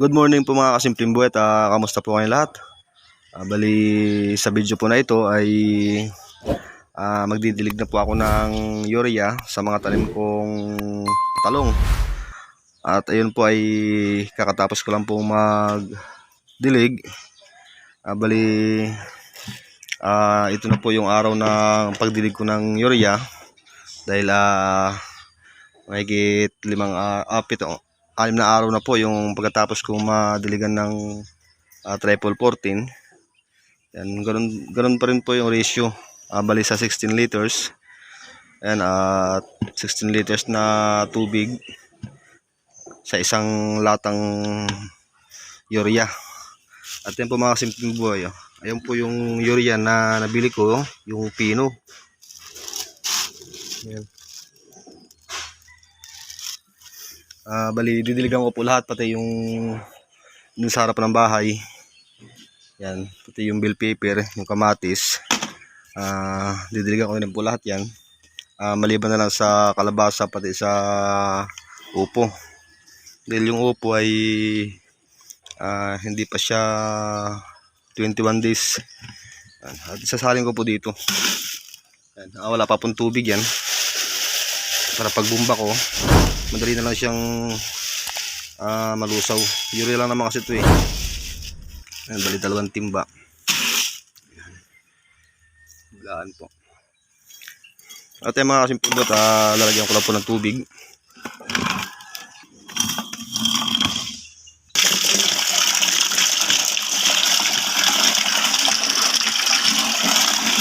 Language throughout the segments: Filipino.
Good morning po mga kasimpleng buwet. Kamusta po kayo lahat? Bali sa video po na ito ay magdidilig na po ako ng urea sa mga tanim kong talong. At ayun po ay kakatapos ko lang po magdilig. Bali ito na po yung araw ng pagdilig ko ng urea dahil mahigit 6 na araw na po yung pagkatapos kong madiligan ng triple 14. Yan, ganun pa rin po yung ratio. Bali sa 16 liters. Ayan, 16 liters na tubig sa isang latang urea. At yan po mga simpleng buhay. Ayan po yung urea na nabili ko, yung pino. Ayan. Bali didiligan ko po lahat, pati yung dun sa harap ng bahay. Yan, pati yung bill paper, yung kamatis. Didiligan ko rin po lahat yan. Maliban na lang sa kalabasa, pati sa upo. Dahil yung upo ay hindi pa siya 21 days. At isasalin ko po dito. Yan, wala pa pong tubig yan. Para pagbumba ko, madali na lang siyang malusaw. Urea lang naman kasi ito eh. Ayan, bali 2 timba. Blaan po. At yung mga kasimple bot, lalagyan ko lang po ng tubig.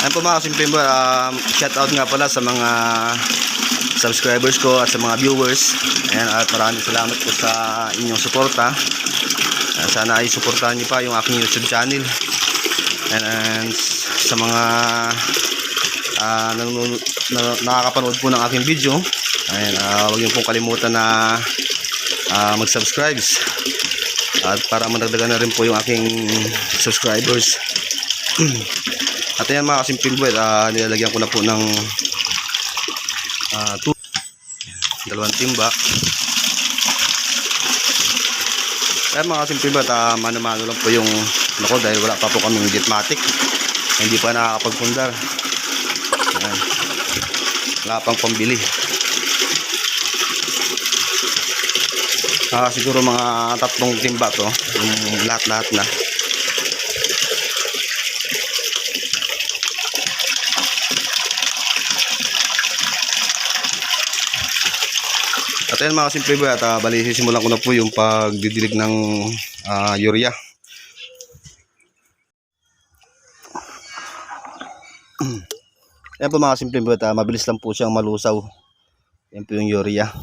Ayan po mga kasimple bot, shout out nga pala sa mga subscribers ko at sa mga viewers. Ayan, at maraming salamat po sa inyong suporta. Sana ay suportahan niyo pa yung aking YouTube channel. And sa mga nakakapanood po ng aking video, ayan, huwag niyo pong kalimutan na mag-subscribe. At para madagdagan na rin po yung aking subscribers. At ayan mga kasimpleng buwet, nilalagyan ko na po ng 2 timba. Kaya mga kasimpleng buwet, mano-mano lang po yung ko dahil wala pa po kaming Jetmatic. Hindi pa nakakapagpundar. Ayan, wala pang pambili. Siguro mga 3 timba to, yung lahat na. At ayan mga simple boy, at bali sisimulan ko na po yung pagdidilig ng urea. Ayan po mga simple boy, at mabilis lang po siyang malusaw. Ayan po yung urea.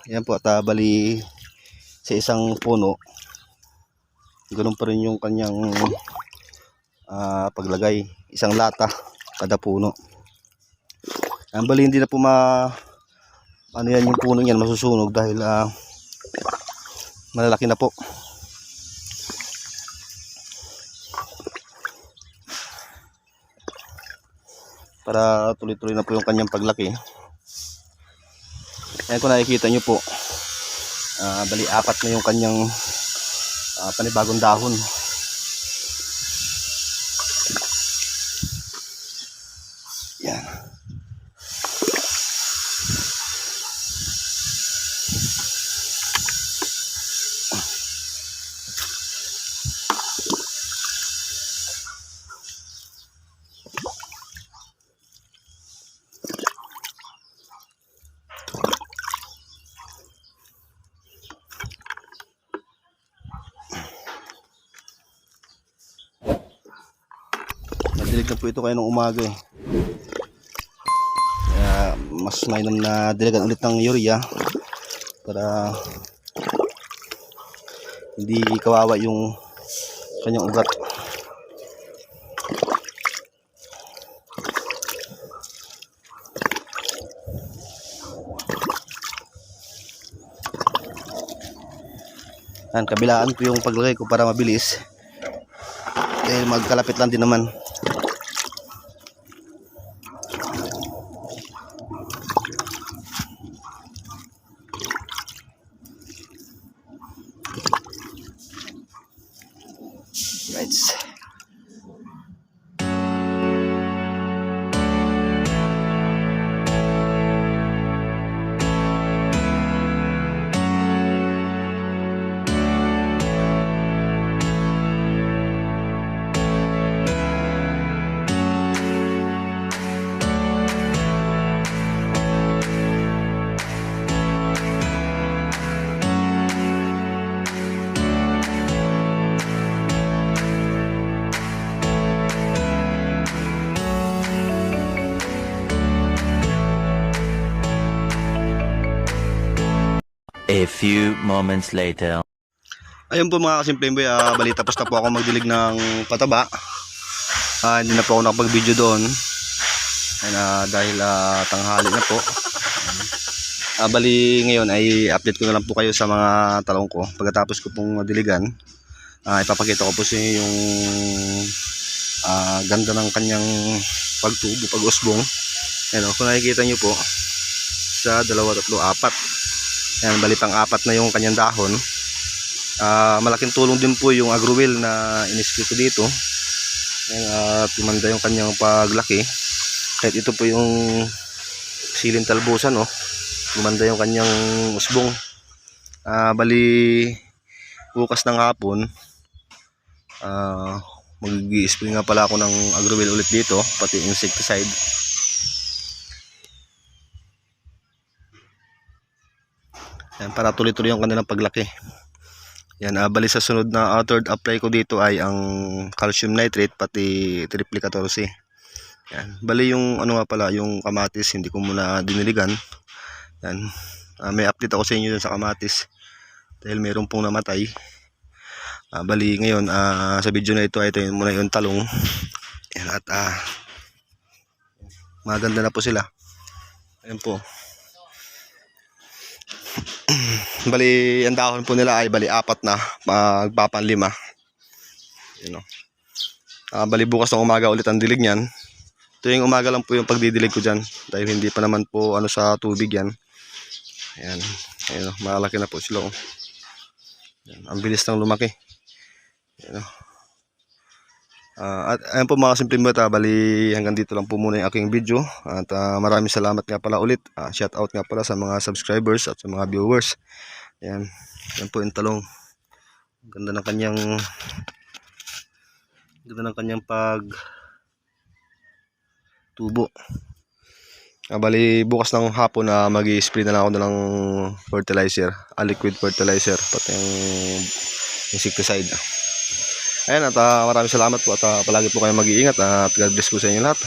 Ayan po, at bali sa isang puno, ganoon pa rin yung kanyang paglagay. Isang lata kada puno. Ayan, bali hindi na po yan yung puno niyan masusunog dahil malalaki na po. Para tuloy-tuloy na po yung kanyang paglaki. Ayan, kung nakikita nyo po, bali 4 na yung kanyang panibagong dahon. Yan. Dilig na po ito kayo ng umaga eh. Kaya mas mainam na diligan ulit ng urea para hindi kawawa yung kanyang ugat. Yan, kabilaan ko yung paglagay ko para mabilis. Dahil magkalapit lang din naman. Right. A few moments later. Ayun po mga kasimpleng boy, bali tapos na po ako magdilig ng pataba. Hindi na po ako nakapag-video doon. Dahil tanghali na po. Bali ngayon ay update ko na lang po kayo sa mga talong ko. Pagkatapos ko pong madiligan, ipapakita ko po sa inyo yung ganda ng kanyang pagtubo, pag-usbong. Kung nakikita nyo po, sa 2, 3, 4. Yan, bali pang 4 na yung kanyang dahon. Malaking tulong din po yung agrowheel na in-spray ko dito. At tumanda yung kanyang paglaki. Kahit ito po yung siling talbusan, no? Tumanda yung kanyang usbong. Bali bukas ng hapon, mag-i-spray nga pala ako ng agrowheel ulit dito, pati insecticide. Yan, para tuloy-tuloy yung kanilang paglaki. Yan, bali sa sunod na third apply ko dito ay ang calcium nitrate pati triple 14. Yan, bali yung ano nga pala, yung kamatis hindi ko muna diniligan. Yan, may update ako sa inyo dun sa kamatis dahil meron pong namatay. Bali ngayon sa video na ito, ito muna yung talong. Yan, at maganda na po sila. Ayan po. Bali ang dahon po nila ay bali 4 na, magpapanlima. Bali bukas ng umaga ulit ang dilig niyan. Tuwing umaga lang po yung pagdidilig ko dyan dahil hindi pa naman po sa tubig yan. Ayan, ayan, malaki na po sila. Ayan, ang bilis ng lumaki. Ayan, at ayan po mga simpleng bata, bali hanggang dito lang po muna yung aking video. At maraming salamat nga pala ulit. Shout out nga pala sa mga subscribers at sa mga viewers. Ayan, ayan po yung talong. Ganda ng kanyang pag tubo. Bali bukas ng hapon mag-i-spray na lang ako ng fertilizer, liquid fertilizer, pati yung insecticide. Ayan, at maraming salamat po at palagi po kayong mag-iingat at God bless po sa inyo lahat.